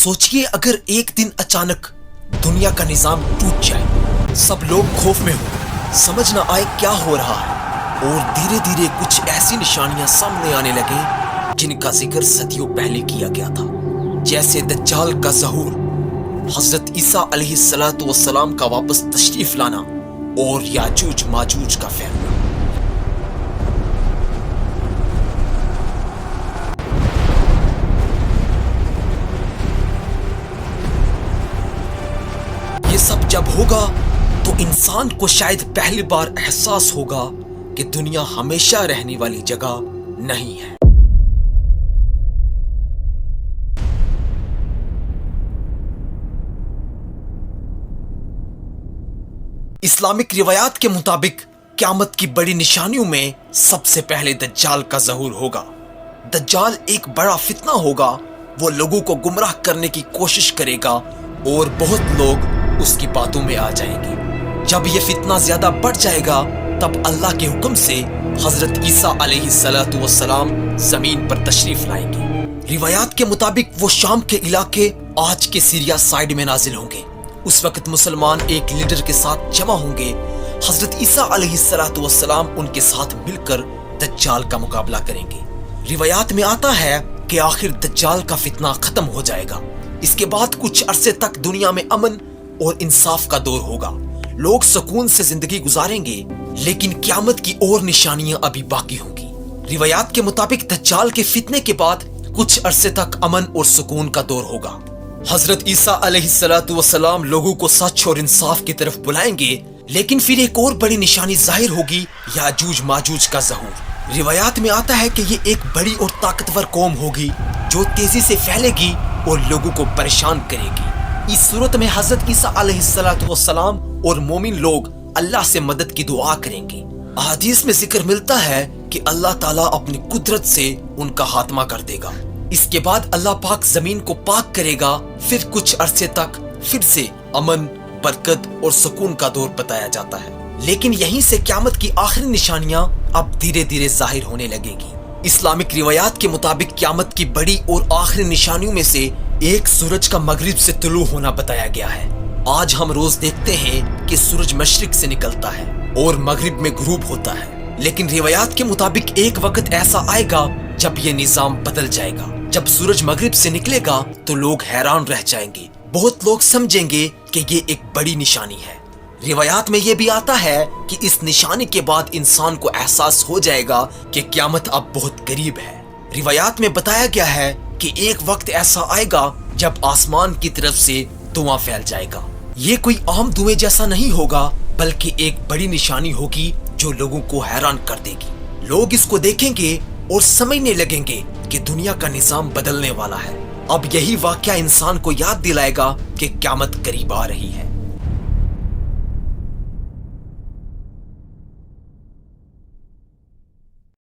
सोचिए अगर एक दिन अचानक दुनिया का निजाम टूट जाए, सब लोग खौफ में हो, समझ ना आए क्या हो रहा है, और धीरे धीरे कुछ ऐसी निशानियां सामने आने लगे जिनका जिक्र सदियों पहले किया गया था, जैसे दज्जाल का ज़हूर, हजरत ईसा अलैहिस्सलातु वस्सलाम का वापस तशरीफ लाना और याजूज माजूज का फैलना। ये सब जब होगा तो इंसान को शायद पहली बार एहसास होगा कि दुनिया हमेशा रहने वाली जगह नहीं है। इस्लामिक रिवायात के मुताबिक क़यामत की बड़ी निशानियों में सबसे पहले दज्जाल का ज़हूर होगा। दज्जाल एक बड़ा फितना होगा, वो लोगों को गुमराह करने की कोशिश करेगा और बहुत लोग उसकी बातों में आ जाएंगे। जब ये फितना ज्यादा बढ़ जाएगा तब अल्लाह के हुक्म से हजरत ईसा अलैहिस्सलातु वस्सलाम जमीन पर तशरीफ लाएंगे। रिवायात के मुताबिक वो शाम के इलाके आज के सीरिया साइड में नाजिल होंगे। उस वक्त मुसलमान एक लीडर के साथ जमा होंगे। हजरत ईसा अलैहिस्सलातु वस्सलाम उनके साथ मिलकर दज्जाल का मुकाबला करेंगे। रिवायात में आता है कि आखिर दज्जाल का फितना खत्म हो जाएगा। इसके बाद कुछ अरसे तक दुनिया में अमन और इंसाफ का दौर होगा, लोग सुकून से जिंदगी गुजारेंगे। लेकिन क़यामत की और निशानियां अभी बाकी होंगी। रिवायात के मुताबिक दज्जाल के फितने के बाद कुछ अरसे तक अमन और सुकून का दौर होगा। हजरत ईसा अलैहिस्सलातु वस्सलाम लोगों को सच और इंसाफ की तरफ बुलाएंगे। लेकिन फिर एक और बड़ी निशानी जाहिर होगी, याजूज माजूज का ज़हूर। रिवायात में आता है कि ये एक बड़ी और ताकतवर कौम होगी जो तेजी से फैलेगी और लोगों को परेशान करेगी। इस सूरत में हजरत ईसा अलैहिस्सलातु वस्सलाम और मोमिन लोग अल्लाह से मदद की दुआ करेंगे। हदीस में जिक्र मिलता है कि अल्लाह ताला अपनी कुदरत से उनका खात्मा कर देगा। इसके बाद अल्लाह पाक जमीन को पाक करेगा। फिर कुछ अरसे तक फिर से अमन, बरकत और सुकून का दौर बताया जाता है। लेकिन यहीं से क़यामत की आखिरी निशानियां अब धीरे धीरे जाहिर होने लगेंगी। इस्लामिक रिवायात के मुताबिक क़यामत की बड़ी और आखिरी निशानियों में से एक सूरज का मगरिब से तुलू होना बताया गया है। आज हम रोज देखते हैं कि सूरज मशरिक से निकलता है और मगरिब में गुरूब होता है। लेकिन रिवायात के मुताबिक एक वक्त ऐसा आएगा जब ये निजाम बदल जाएगा। जब सूरज मगरिब से निकलेगा तो लोग हैरान रह जाएंगे। बहुत लोग समझेंगे कि ये एक बड़ी निशानी है। रिवायात में ये भी आता है कि इस निशानी के बाद इंसान को एहसास हो जाएगा कि क़यामत अब बहुत करीब है। रिवायात में बताया गया है कि एक वक्त ऐसा आएगा जब आसमान की तरफ से धुआं फैल जाएगा। ये कोई आम धुएं जैसा नहीं होगा, बल्कि एक बड़ी निशानी होगी जो लोगों को हैरान कर देगी। लोग इसको देखेंगे और समझने लगेंगे कि दुनिया का निजाम बदलने वाला है। अब यही वाकया इंसान को याद दिलाएगा कि क़यामत करीब आ रही है।